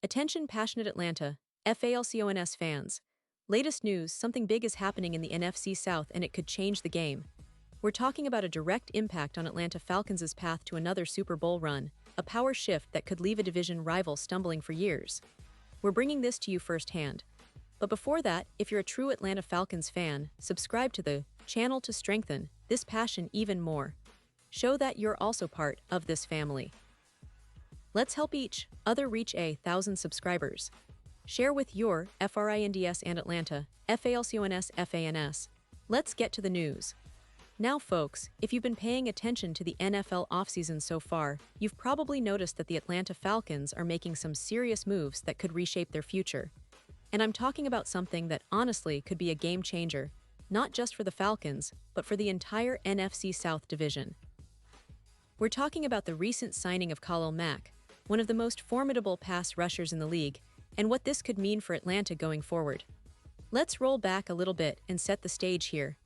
Attention passionate Atlanta, Falcons fans. Latest news, something big is happening in the NFC South and it could change the game. We're talking about a direct impact on Atlanta Falcons' path to another Super Bowl run, a power shift that could leave a division rival stumbling for years. We're bringing this to you firsthand. But before that, if you're a true Atlanta Falcons fan, subscribe to the channel to strengthen this passion even more. Show that you're also part of this family. Let's help each other reach 1,000 subscribers. Share with your FRINDS and Atlanta, FALCONS FANS. Let's get to the news. Now folks, if you've been paying attention to the NFL offseason so far, you've probably noticed that the Atlanta Falcons are making some serious moves that could reshape their future. And I'm talking about something that honestly could be a game changer, not just for the Falcons, but for the entire NFC South division. We're talking about the recent signing of Khalil Mack, one of the most formidable pass rushers in the league, and what this could mean for Atlanta going forward. Let's roll back a little bit and set the stage here.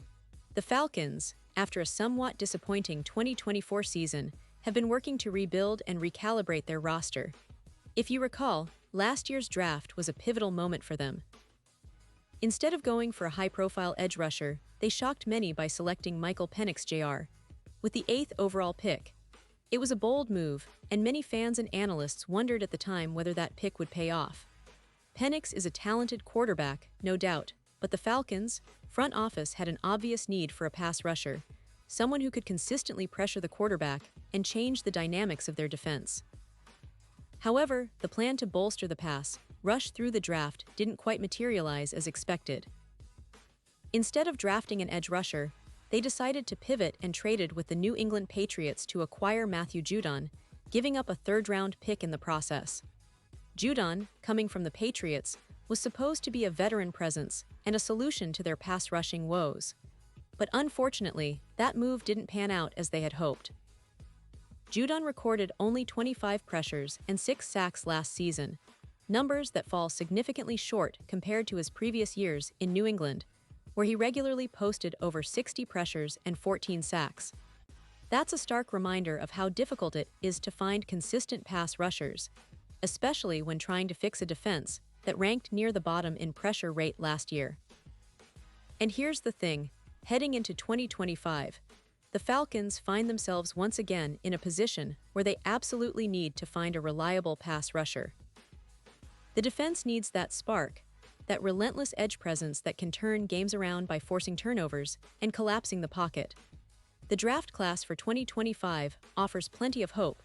The Falcons, after a somewhat disappointing 2024 season, have been working to rebuild and recalibrate their roster. If you recall, last year's draft was a pivotal moment for them. Instead of going for a high-profile edge rusher, they shocked many by selecting Michael Penix Jr. with the 8th overall pick. It was a bold move, and many fans and analysts wondered at the time whether that pick would pay off. Penix is a talented quarterback, no doubt, but the Falcons' front office had an obvious need for a pass rusher, someone who could consistently pressure the quarterback and change the dynamics of their defense. However, the plan to bolster the pass rush through the draft didn't quite materialize as expected. Instead of drafting an edge rusher, they decided to pivot and traded with the New England Patriots to acquire Matthew Judon, giving up a third-round pick in the process. Judon, coming from the Patriots, was supposed to be a veteran presence and a solution to their pass-rushing woes. But unfortunately, that move didn't pan out as they had hoped. Judon recorded only 25 pressures and 6 sacks last season, numbers that fall significantly short compared to his previous years in New England, where he regularly posted over 60 pressures and 14 sacks. That's a stark reminder of how difficult it is to find consistent pass rushers, especially when trying to fix a defense that ranked near the bottom in pressure rate last year. And here's the thing, heading into 2025, the Falcons find themselves once again in a position where they absolutely need to find a reliable pass rusher. The defense needs that spark, that relentless edge presence that can turn games around by forcing turnovers and collapsing the pocket. The draft class for 2025 offers plenty of hope,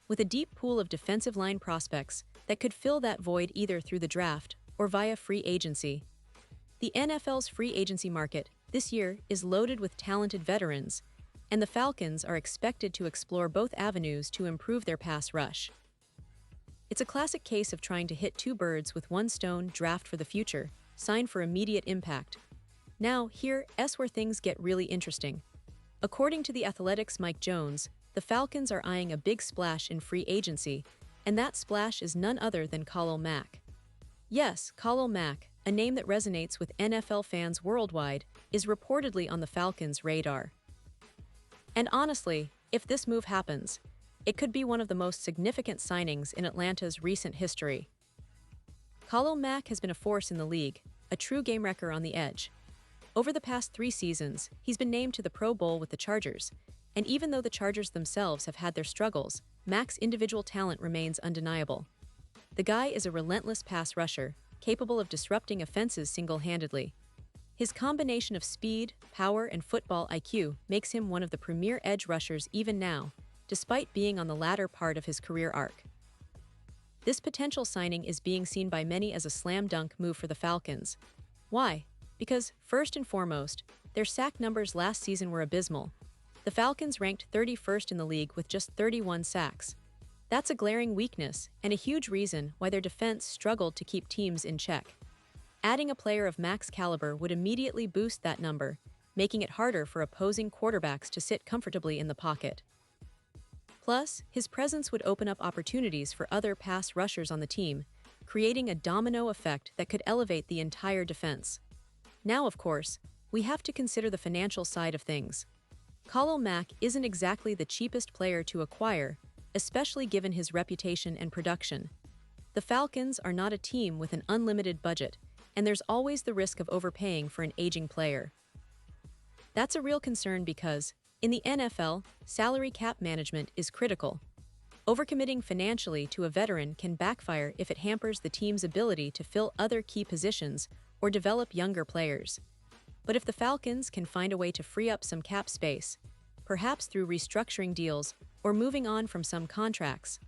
with a deep pool of defensive line prospects that could fill that void either through the draft or via free agency. The NFL's free agency market this year is loaded with talented veterans, and the Falcons are expected to explore both avenues to improve their pass rush. It's a classic case of trying to hit two birds with one stone: draft for the future, sign for immediate impact. Now, here's where things get really interesting. According to The Athletic's Mike Jones, the Falcons are eyeing a big splash in free agency, and that splash is none other than Khalil Mack. Yes, Khalil Mack, a name that resonates with NFL fans worldwide, is reportedly on the Falcons' radar. And honestly, if this move happens, it could be one of the most significant signings in Atlanta's recent history. Khalil Mack has been a force in the league, a true game-wrecker on the edge. Over the past 3 seasons, he's been named to the Pro Bowl with the Chargers, and even though the Chargers themselves have had their struggles, Mack's individual talent remains undeniable. The guy is a relentless pass rusher, capable of disrupting offenses single-handedly. His combination of speed, power, and football IQ makes him one of the premier edge rushers even now, despite being on the latter part of his career arc. This potential signing is being seen by many as a slam-dunk move for the Falcons. Why? Because, first and foremost, their sack numbers last season were abysmal. The Falcons ranked 31st in the league with just 31 sacks. That's a glaring weakness and a huge reason why their defense struggled to keep teams in check. Adding a player of Mack's caliber would immediately boost that number, making it harder for opposing quarterbacks to sit comfortably in the pocket. Plus, his presence would open up opportunities for other pass rushers on the team, creating a domino effect that could elevate the entire defense. Now, of course, we have to consider the financial side of things. Khalil Mack isn't exactly the cheapest player to acquire, especially given his reputation and production. The Falcons are not a team with an unlimited budget, and there's always the risk of overpaying for an aging player. That's a real concern because, in the NFL, salary cap management is critical. Overcommitting financially to a veteran can backfire if it hampers the team's ability to fill other key positions or develop younger players. But if the Falcons can find a way to free up some cap space, perhaps through restructuring deals or moving on from some contracts,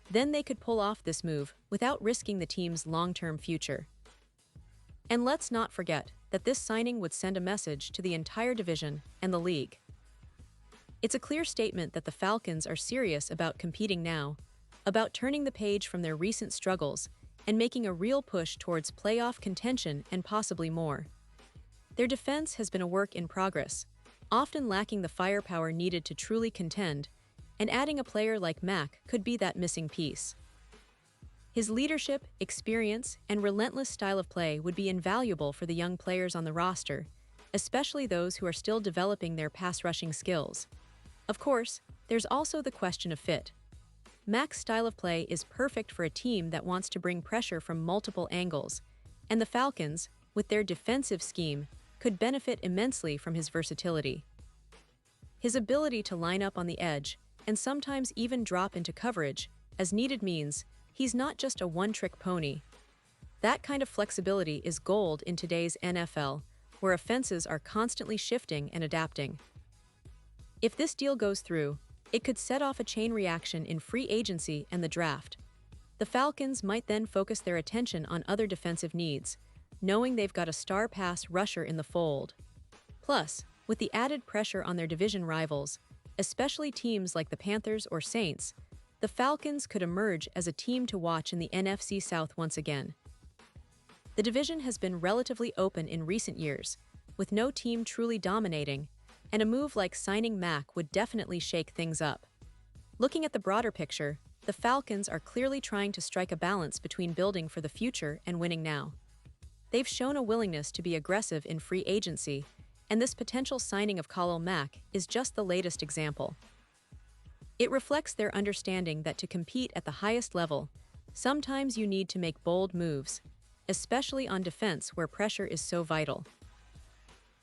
then they could pull off this move without risking the team's long-term future. And let's not forget that this signing would send a message to the entire division and the league. It's a clear statement that the Falcons are serious about competing now, about turning the page from their recent struggles and making a real push towards playoff contention and possibly more. Their defense has been a work in progress, often lacking the firepower needed to truly contend, and adding a player like Mack could be that missing piece. His leadership, experience, and relentless style of play would be invaluable for the young players on the roster, especially those who are still developing their pass-rushing skills. Of course, there's also the question of fit. Mack's style of play is perfect for a team that wants to bring pressure from multiple angles, and the Falcons, with their defensive scheme, could benefit immensely from his versatility. His ability to line up on the edge, and sometimes even drop into coverage, as needed means he's not just a one-trick pony. That kind of flexibility is gold in today's NFL, where offenses are constantly shifting and adapting. If this deal goes through, it could set off a chain reaction in free agency and the draft. The Falcons might then focus their attention on other defensive needs, knowing they've got a star pass rusher in the fold. Plus, with the added pressure on their division rivals, especially teams like the Panthers or Saints, the Falcons could emerge as a team to watch in the NFC South once again. The division has been relatively open in recent years, with no team truly dominating, and a move like signing Mack would definitely shake things up. Looking at the broader picture, the Falcons are clearly trying to strike a balance between building for the future and winning now. They've shown a willingness to be aggressive in free agency, and this potential signing of Khalil Mack is just the latest example. It reflects their understanding that to compete at the highest level, sometimes you need to make bold moves, especially on defense where pressure is so vital.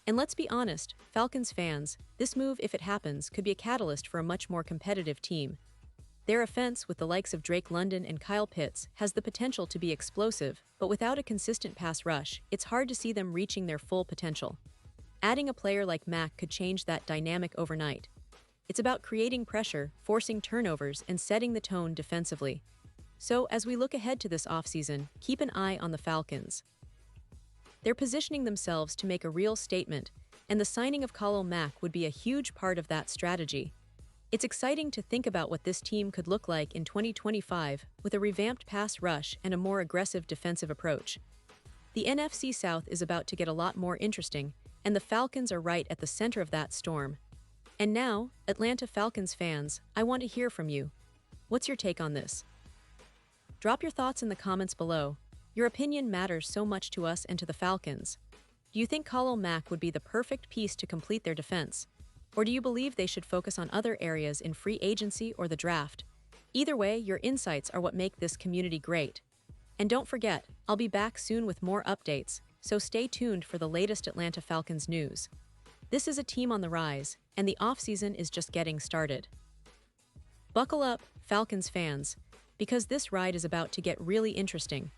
And let's be honest, Falcons fans, this move, if it happens, could be a catalyst for a much more competitive team. Their offense with the likes of Drake London and Kyle Pitts has the potential to be explosive, but without a consistent pass rush, it's hard to see them reaching their full potential. Adding a player like Mack could change that dynamic overnight. It's about creating pressure, forcing turnovers, and setting the tone defensively. So, as we look ahead to this offseason, keep an eye on the Falcons. They're positioning themselves to make a real statement, and the signing of Khalil Mack would be a huge part of that strategy. It's exciting to think about what this team could look like in 2025 with a revamped pass rush and a more aggressive defensive approach. The NFC South is about to get a lot more interesting, and the Falcons are right at the center of that storm. And now, Atlanta Falcons fans, I want to hear from you. What's your take on this? Drop your thoughts in the comments below. Your opinion matters so much to us and to the Falcons. Do you think Khalil Mack would be the perfect piece to complete their defense? Or do you believe they should focus on other areas in free agency or the draft? Either way, your insights are what make this community great. And don't forget, I'll be back soon with more updates, so stay tuned for the latest Atlanta Falcons news. This is a team on the rise, and the offseason is just getting started. Buckle up, Falcons fans, because this ride is about to get really interesting.